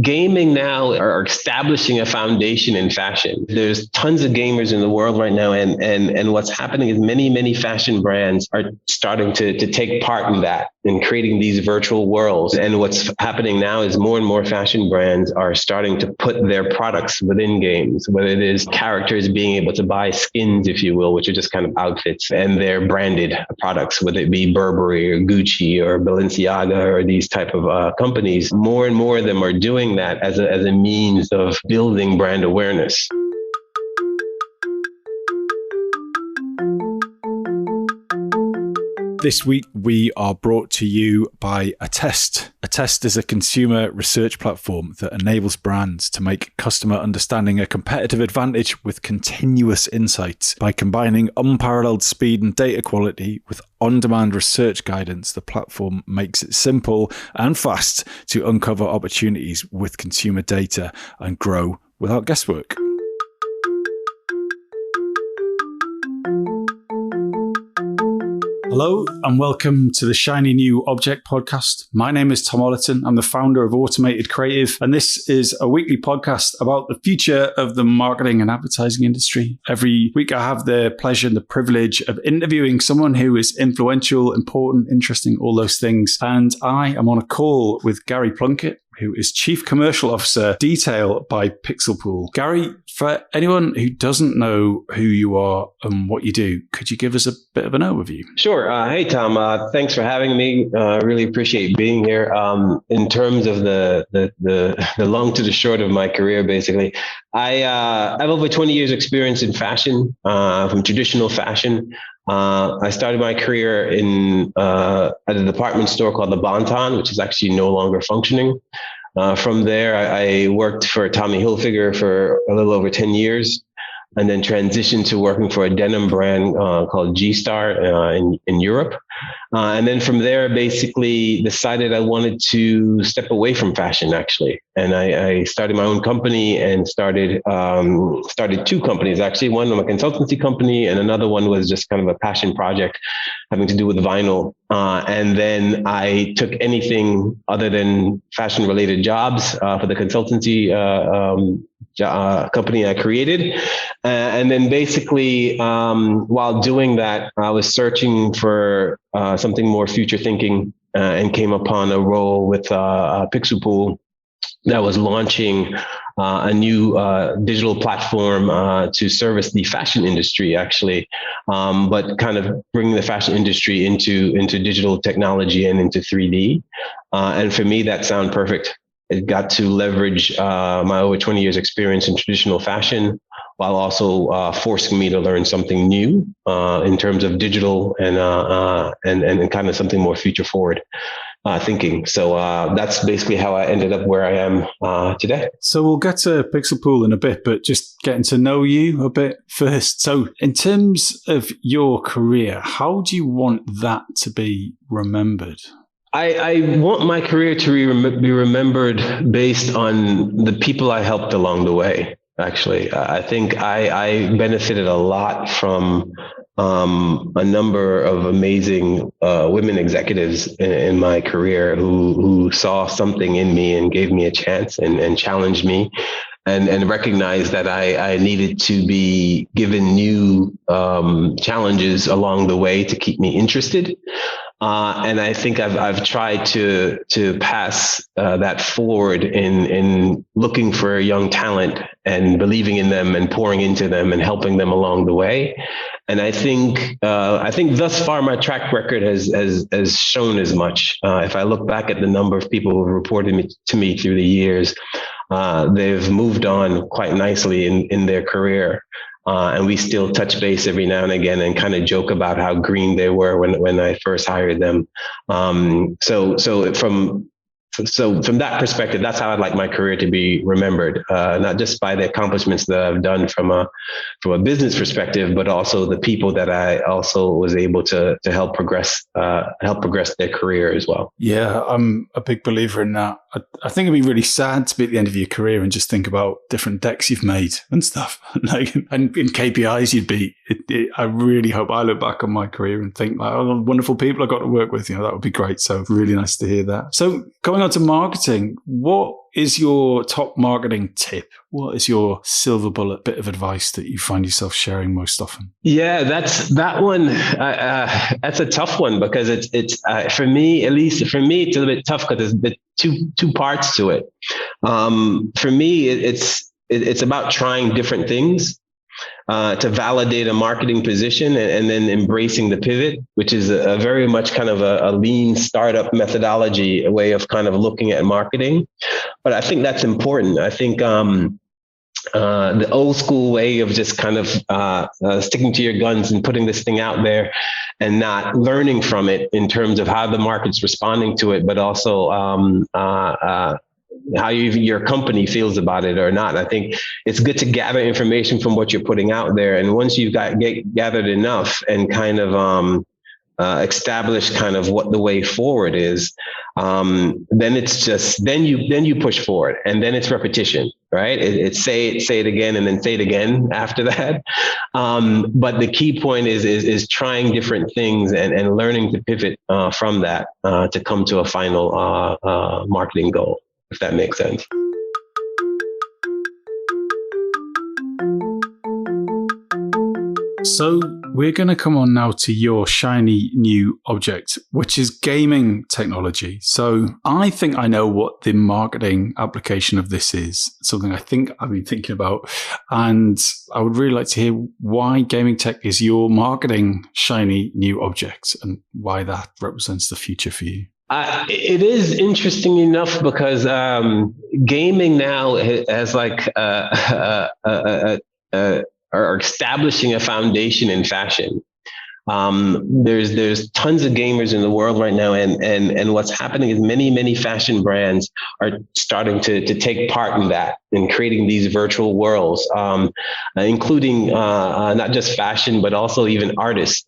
gaming now are establishing a foundation in fashion. There's tons of gamers in the world right now, and what's happening is many fashion brands are starting to take part in that, in creating these virtual worlds. And what's happening now is more and more fashion brands are starting to put their products within games, whether it is characters being able to buy skins, if you will, which are just kind of outfits, and they're branded products, whether it be Burberry or Gucci or Balenciaga or these type of companies. More and more of them are doing that as a means of building brand awareness. This week, we are brought to you by Attest. Attest is a consumer research platform that enables brands to make customer understanding a competitive advantage with continuous insights. By combining unparalleled speed and data quality with on-demand research guidance, the platform makes it simple and fast to uncover opportunities with consumer data and grow without guesswork. Hello and welcome to the Shiny New Object podcast. My name is Tom Ollerton. I'm the founder of Automated Creative, and this is a weekly podcast about the future of the marketing and advertising industry. Every week I have the pleasure and the privilege of interviewing someone who is influential, important, interesting, all those things. And I am on a call with Gary Plunkett, who is Chief Commercial Officer, Dtail by PixelPool. Gary, for anyone who doesn't know who you are and what you do, could you give us a bit of an overview? Sure. Hey, Tom. Thanks for having me. Really appreciate being here. In terms of the long to the short of my career, basically, I have over 20 years experience in fashion, from traditional fashion. I started my career at a department store called the Bon-Ton, which is actually no longer functioning. From there, I worked for Tommy Hilfiger for a little over 10 years, and then transitioned to working for a denim brand called G-Star in Europe. And then from there, basically decided I wanted to step away from fashion, actually. And I started my own company and started two companies, actually. One was a consultancy company, and another one was just kind of a passion project having to do with vinyl. And then I took anything other than fashion-related jobs for the consultancy company I created. And then basically, while doing that, I was searching for something more future thinking and came upon a role with PixelPool that was launching a new digital platform to service the fashion industry, actually, but kind of bringing the fashion industry into digital technology and into 3D. And for me, that sounded perfect. It got to leverage my over 20 years experience in traditional fashion, while also forcing me to learn something new in terms of digital and kind of something more future forward thinking. So that's basically how I ended up where I am today. So we'll get to PixelPool in a bit, but just getting to know you a bit first. So in terms of your career, how do you want that to be remembered? I want my career to be remembered based on the people I helped along the way. Actually, I think I benefited a lot from a number of amazing women executives in my career who saw something in me and gave me a chance and challenged me. And recognized that I needed to be given new challenges along the way to keep me interested. And I think I've tried to pass that forward in looking for young talent and believing in them and pouring into them and helping them along the way. And I think thus far my track record has shown as much. If I look back at the number of people who have reported to me through the years, they've moved on quite nicely in their career. And we still touch base every now and again and kind of joke about how green they were when I first hired them. So from that perspective, that's how I'd like my career to be remembered, not just by the accomplishments that I've done from a business perspective, but also the people that I also was able to help progress their career as well. Yeah, I'm a big believer in that. I think it'd be really sad to be at the end of your career and just think about different decks you've made and stuff, and in KPIs you'd beat. I really hope I look back on my career and think, like, oh, wonderful people I got to work with. That would be great. So really nice to hear that. So going on to marketing, what is your top marketing tip? What is your silver bullet bit of advice that you find yourself sharing most often? Yeah, that one. That's a tough one because it's for me, at least for me, it's a little bit tough because there's two parts to it. For me, it's about trying different things to validate a marketing position and then embracing the pivot, which is a very much kind of a lean startup methodology, a way of kind of looking at marketing. But I think that's important. I think the old school way of just kind of sticking to your guns and putting this thing out there and not learning from it in terms of how the market's responding to it, but also how your company feels about it or not. I think it's good to gather information from what you're putting out there. And once you've gathered enough and kind of establish kind of what the way forward is, then it's just, then you push forward, and then it's repetition, right? It's say it again and then say it again after that. But the key point is trying different things and learning to pivot from that to come to a final marketing goal, if that makes sense. So we're going to come on now to your shiny new object, which is gaming technology. So I think I know what the marketing application of this is, something I think I've been thinking about. And I would really like to hear why gaming tech is your marketing shiny new object and why that represents the future for you. It is interesting enough because gaming now has like are establishing a foundation in fashion. There's tons of gamers in the world right now, and what's happening is many fashion brands are starting to take part in that, in creating these virtual worlds, including not just fashion but also even artists.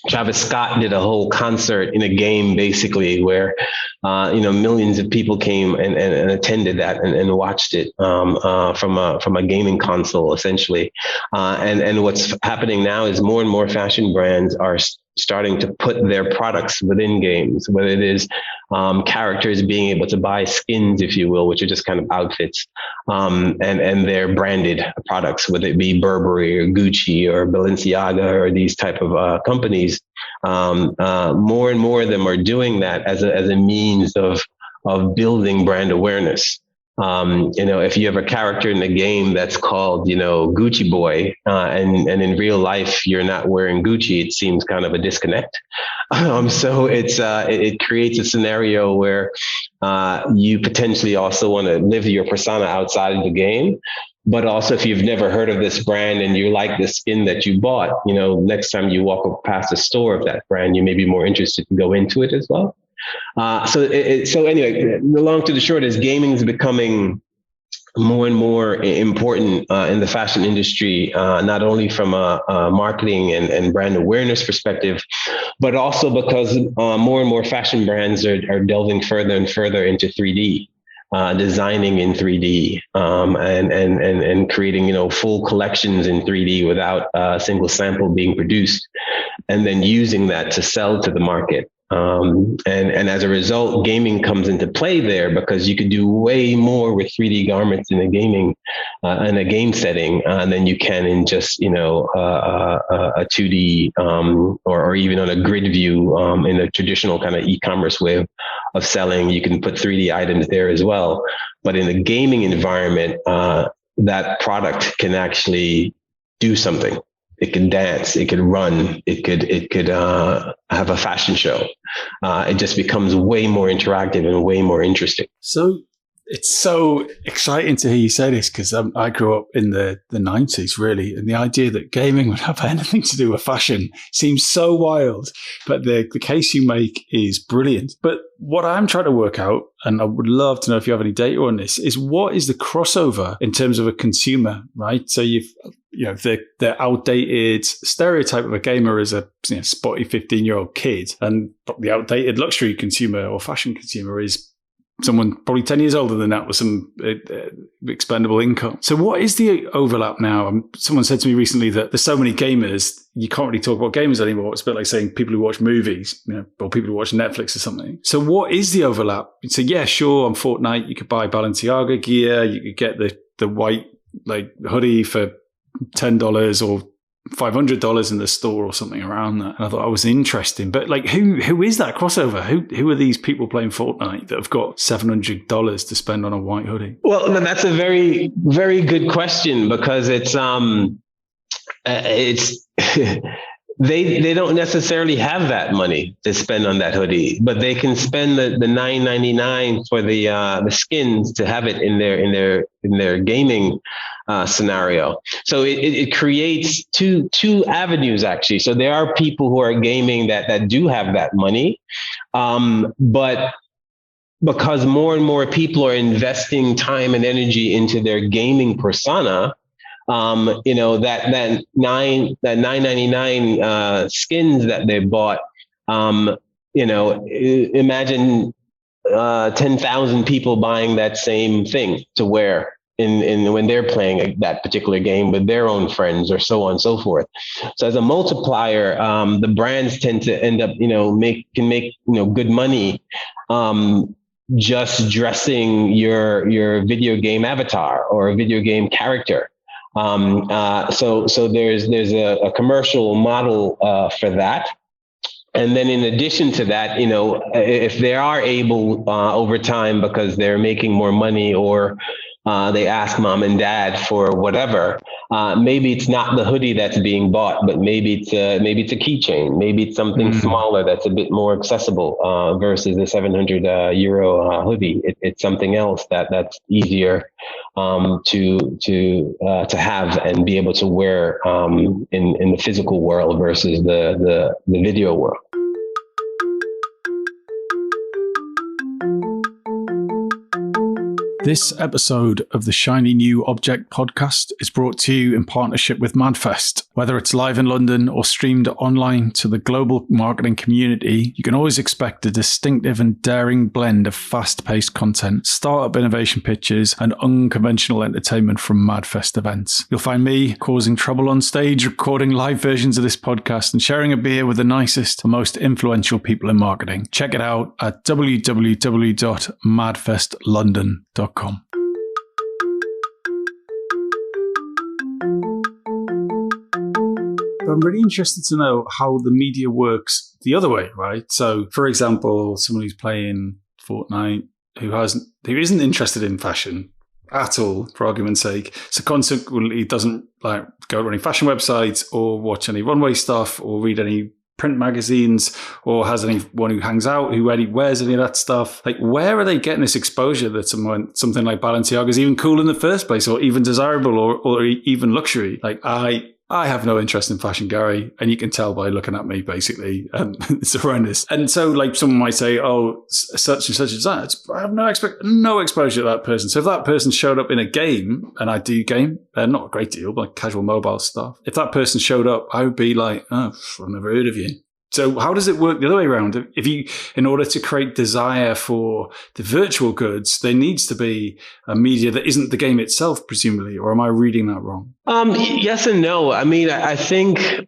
Travis Scott did a whole concert in a game, basically, where millions of people came and attended that and watched it from a gaming console, essentially. And what's happening now is more and more fashion brands are starting to put their products within games, whether it is characters being able to buy skins, if you will, which are just kind of outfits, and their branded products, whether it be Burberry or Gucci or Balenciaga or these type of companies. More and more of them are doing that as a means of building brand awareness. If you have a character in the game that's called, Gucci Boy, and in real life you're not wearing Gucci, it seems kind of a disconnect. So it creates a scenario where you potentially also want to live your persona outside of the game. But also, if you've never heard of this brand and you like the skin that you bought, next time you walk past a store of that brand, you may be more interested to go into it as well. So anyway, the long to the short is gaming is becoming more and more important in the fashion industry, not only from a marketing and brand awareness perspective, but also because more and more fashion brands are delving further and further into 3D. Designing in 3D and creating full collections in 3D without a single sample being produced, and then using that to sell to the market. And as a result, gaming comes into play there because you could do way more with 3D garments in a game setting than you can in just a 2D or even on a grid view in a traditional kind of e-commerce way of selling. You can put 3D items there as well, but in a gaming environment, that product can actually do something. It could dance, it could run, it could have a fashion show. It just becomes way more interactive and way more interesting. So it's so exciting to hear you say this because I grew up in the 90s, really, and the idea that gaming would have anything to do with fashion seems so wild. But the case you make is brilliant. But what I'm trying to work out, and I would love to know if you have any data on this, is what is the crossover in terms of a consumer, right? So the outdated stereotype of a gamer is a spotty 15-year-old kid, and the outdated luxury consumer or fashion consumer is someone probably 10 years older than that with some expendable income. So what is the overlap now? Someone said to me recently that there's so many gamers, you can't really talk about gamers anymore. It's a bit like saying people who watch movies, or people who watch Netflix or something. So what is the overlap? So yeah, sure, on Fortnite, you could buy Balenciaga gear, you could get the white hoodie for $10 or $500 in the store or something around that. And I thought that was interesting. But who is that crossover? Who are these people playing Fortnite that have got $700 to spend on a white hoodie? Well, that's a very, very good question, because it's they don't necessarily have that money to spend on that hoodie, but they can spend the $9.99 for the skins to have it in their gaming scenario. So it creates two avenues, actually. So there are people who are gaming that do have that money, but because more and more people are investing time and energy into their gaming persona, that $9.99 skins that they bought, imagine 10,000 people buying that same thing to wear in when they're playing that particular game with their own friends, or so on and so forth. So as a multiplier, the brands tend to end up, can make good money just dressing your video game avatar or a video game character. So there's a commercial model for that. And then in addition to that, if they are able over time, because they're making more money, or they ask mom and dad for whatever, maybe it's not the hoodie that's being bought, but maybe it's a keychain, maybe it's something smaller that's a bit more accessible versus the 700 euro hoodie. It's something else that's easier to have and be able to wear in the physical world versus the video world. This episode of the Shiny New Object podcast is brought to you in partnership with Madfest. Whether it's live in London or streamed online to the global marketing community, you can always expect a distinctive and daring blend of fast-paced content, startup innovation pitches, and unconventional entertainment from Madfest events. You'll find me causing trouble on stage, recording live versions of this podcast, and sharing a beer with the nicest and most influential people in marketing. Check it out at www.madfestlondon.com. I'm really interested to know how the media works the other way, right? So, for example, someone who's playing Fortnite who isn't interested in fashion at all, for argument's sake, so consequently doesn't go to any fashion websites or watch any runway stuff or read any print magazines, or has anyone who hangs out who wears any of that stuff. Where are they getting this exposure that something like Balenciaga is even cool in the first place, or even desirable, or even luxury? I have no interest in fashion, Gary, and you can tell by looking at me, basically. It's horrendous. And so, someone might say, "Oh, such and such is that." I have no exposure to that person. So if that person showed up in a game, and I do game, not a great deal, but casual mobile stuff. If that person showed up, I would be like, "Oh, I've never heard of you." So how does it work the other way around? In order to create desire for the virtual goods, there needs to be a media that isn't the game itself, presumably, or am I reading that wrong? Yes and no. I mean, I think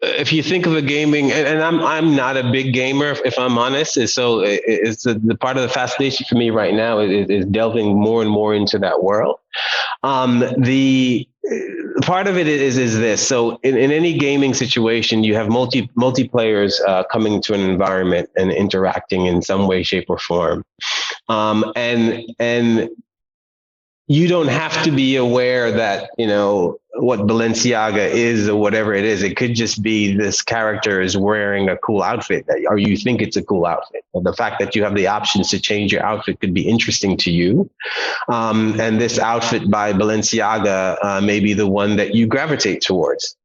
if you think of a gaming, and I'm not a big gamer, if I'm honest, so it's the part of the fascination for me right now is delving more and more into that world. The part of it is this. So in any gaming situation, you have multiplayers coming to an environment and interacting in some way, shape, or form. And you don't have to be aware that, what Balenciaga is or whatever it is. It could just be this character is wearing a cool outfit, or you think it's a cool outfit. And the fact that you have the options to change your outfit could be interesting to you. And this outfit by Balenciaga may be the one that you gravitate towards.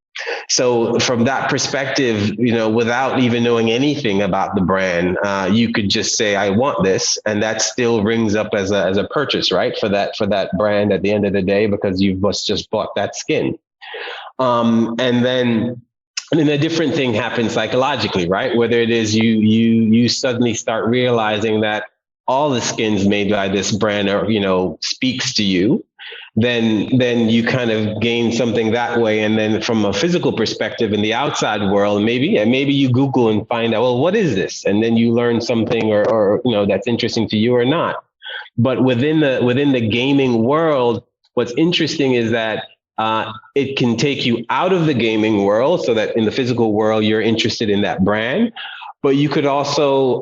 So from that perspective, without even knowing anything about the brand, you could just say, I want this. And that still rings up as a purchase, right? For that brand at the end of the day, because you must just bought that skin. And then a different thing happens psychologically, right? Whether it is you suddenly start realizing that all the skins made by this brand are, speaks to you, then you kind of gain something that way. And then from a physical perspective in the outside world, maybe you Google and find out, well, what is this? And then you learn something or that's interesting to you or not. But within the gaming world, what's interesting is that it can take you out of the gaming world, so that in the physical world, you're interested in that brand. But you could also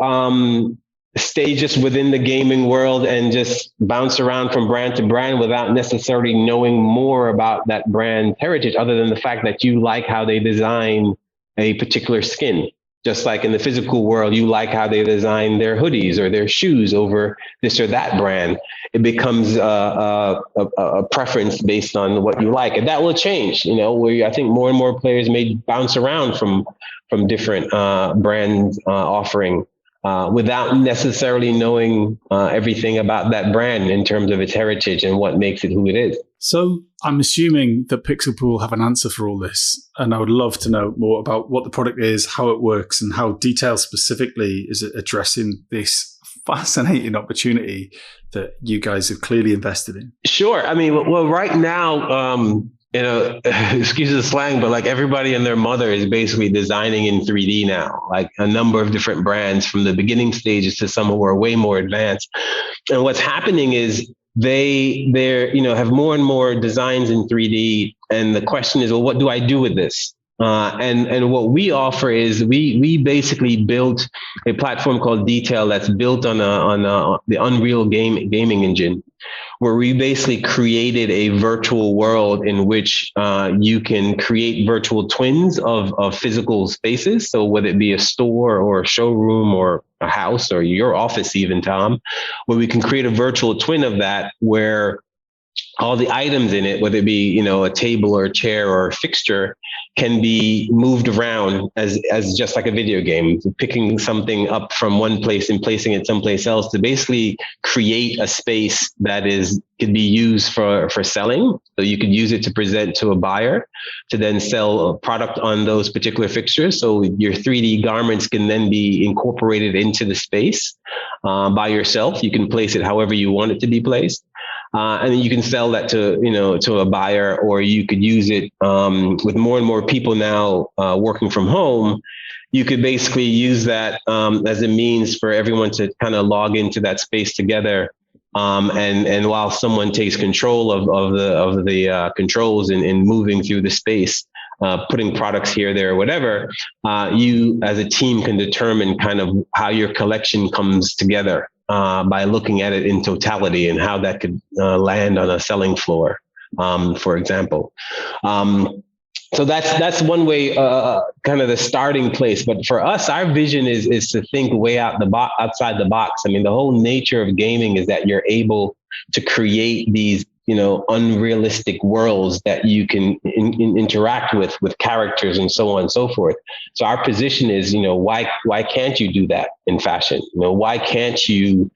stay just within the gaming world and just bounce around from brand to brand without necessarily knowing more about that brand's heritage, other than the fact that you like how they design a particular skin. Just like in the physical world, you like how they design their hoodies or their shoes over this or that brand. It becomes a preference based on what you like, and that will change. Where I think more and more players may bounce around from different brands offering without necessarily knowing everything about that brand in terms of its heritage and what makes it who it is. So I'm assuming that PixelPool have an answer for all this, and I would love to know more about what the product is, how it works, and how Dtail specifically is addressing this fascinating opportunity that you guys have clearly invested in. Sure. I mean, well, right now, excuse the slang, but like everybody and their mother is basically designing in 3D now, like a number of different brands from the beginning stages to some who are way more advanced. And what's happening is they have more and more designs in 3D. And the question is, well, what do I do with this? And what we offer is we basically built a platform called Dtail that's built on the Unreal gaming engine, where we basically created a virtual world in which you can create virtual twins of physical spaces. So whether it be a store or a showroom or a house or your office even, Tom, where we can create a virtual twin of that, where all the items in it, whether it be, a table or a chair or a fixture, can be moved around as just like a video game, picking something up from one place and placing it someplace else to basically create a space that could be used for selling. So you could use it to present to a buyer to then sell a product on those particular fixtures. So your 3D garments can then be incorporated into the space by yourself. You can place it however you want it to be placed. And then you can sell that to a buyer, or you could use it with more and more people now working from home. You could basically use that as a means for everyone to kind of log into that space together. And while someone takes control of the controls in moving through the space, putting products here, there, whatever, you as a team can determine kind of how your collection comes together. By looking at it in totality and how that could land on a selling floor, for example. So that's one way, kind of the starting place. But for us, our vision is to think way outside the box. I mean, the whole nature of gaming is that you're able to create these unrealistic worlds that you can interact with characters and so on and so forth. So our position is, why can't you do that in fashion? Why can't you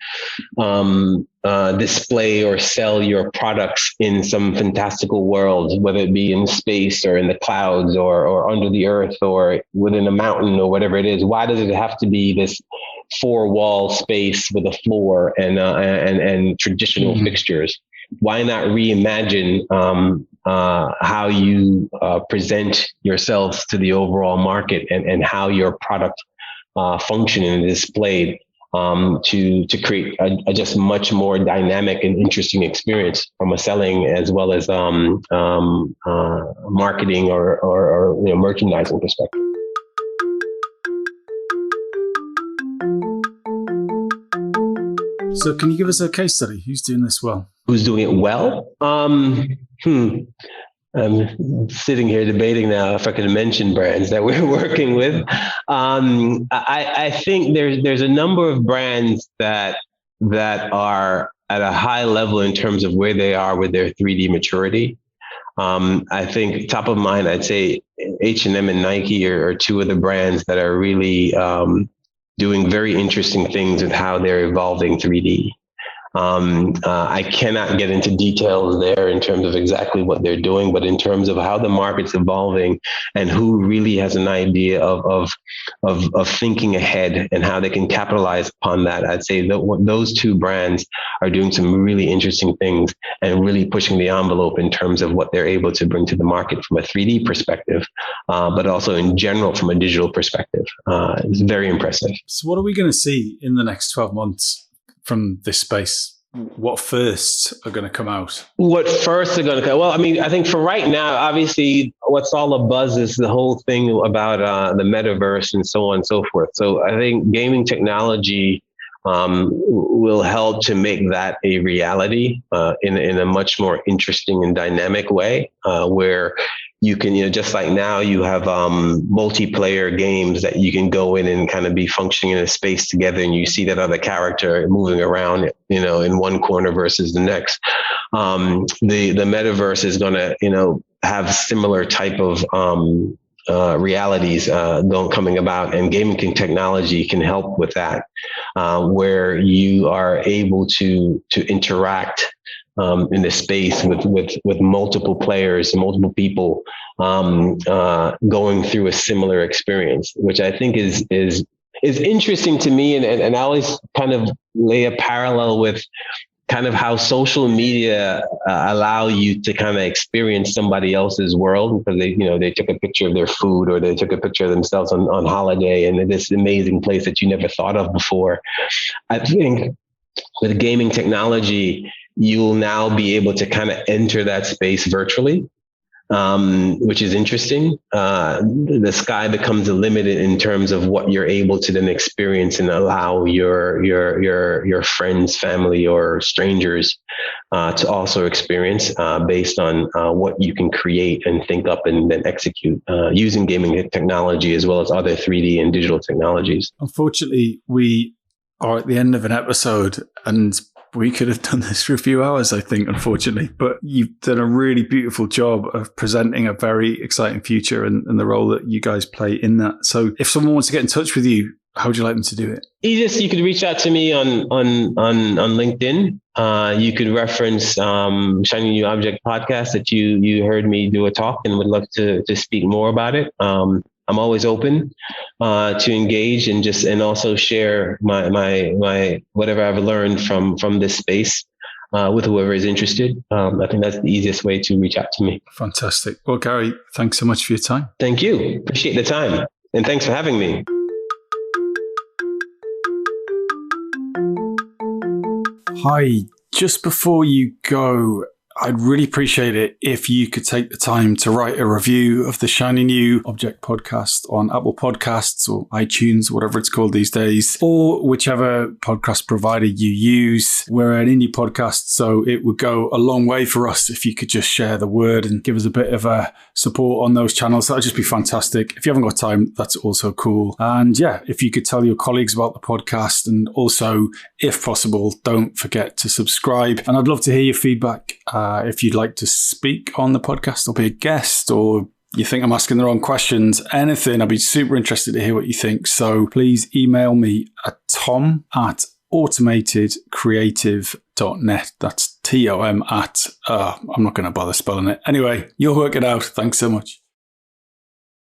display or sell your products in some fantastical world, whether it be in space or in the clouds or under the earth or within a mountain or whatever it is? Why does it have to be this 4-wall space with a floor and traditional fixtures? Why not reimagine how you present yourselves to the overall market and how your product function and is displayed to create a just much more dynamic and interesting experience from a selling as well as marketing or merchandising perspective. So can you give us a case study? Who's doing this well? Who's doing it well? I'm sitting here debating now if I could mention brands that we're working with. I think there's a number of brands that are at a high level in terms of where they are with their 3D maturity. I think top of mind, I'd say H&M and Nike are two of the brands that are really doing very interesting things with how they're evolving 3D. I cannot get into details there in terms of exactly what they're doing, but in terms of how the market's evolving and who really has an idea of thinking ahead and how they can capitalize upon that, I'd say that those two brands are doing some really interesting things and really pushing the envelope in terms of what they're able to bring to the market from a 3D perspective, but also in general from a digital perspective. It's very impressive. So what are we going to see in the next 12 months from this space? What firsts are going to come out? What first are going to come? Well, I mean, I think for right now, obviously, what's all a buzz is the whole thing about the metaverse and so on and so forth. So I think gaming technology will help to make that a reality in a much more interesting and dynamic way, where you can, just like now you have multiplayer games that you can go in and kind of be functioning in a space together, and you see that other character moving around, in one corner versus the next. The metaverse is going to, have similar type of realities coming about, and gaming technology can help with that, where you are able to interact in the space with multiple players, multiple people going through a similar experience, which I think is interesting to me, and I always kind of lay a parallel with kind of how social media allow you to kind of experience somebody else's world, because they took a picture of their food, or they took a picture of themselves on holiday and this amazing place that you never thought of before. I think with gaming technology, you'll now be able to kind of enter that space virtually, which is interesting. The sky becomes limited in terms of what you're able to then experience and allow your friends, family, or strangers to also experience based on what you can create and think up and then execute using gaming technology as well as other 3D and digital technologies. Unfortunately, we are at the end of an episode, and we could have done this for a few hours, I think, unfortunately. But you've done a really beautiful job of presenting a very exciting future and the role that you guys play in that. So if someone wants to get in touch with you, how would you like them to do it? You could reach out to me on LinkedIn. You could reference Shiny New Object podcast that you heard me do a talk and would love to speak more about it. I'm always open to engage and also share my whatever I've learned from this space with whoever is interested. I think that's the easiest way to reach out to me. Fantastic. Well, Gary, thanks so much for your time. Thank you. Appreciate the time. And thanks for having me. Hi. Just before you go, I'd really appreciate it if you could take the time to write a review of the Shiny New Object podcast on Apple Podcasts or iTunes, whatever it's called these days, or whichever podcast provider you use. We're an indie podcast, so it would go a long way for us if you could just share the word and give us a bit of a support on those channels. That'd just be fantastic. If you haven't got time, that's also cool. And yeah, if you could tell your colleagues about the podcast, and also, if possible, don't forget to subscribe. And I'd love to hear your feedback. If you'd like to speak on the podcast or be a guest, or you think I'm asking the wrong questions, anything, I'd be super interested to hear what you think. So please email me at tom@automatedcreative.net. That's TOM at, I'm not going to bother spelling it. Anyway, you'll work it out. Thanks so much.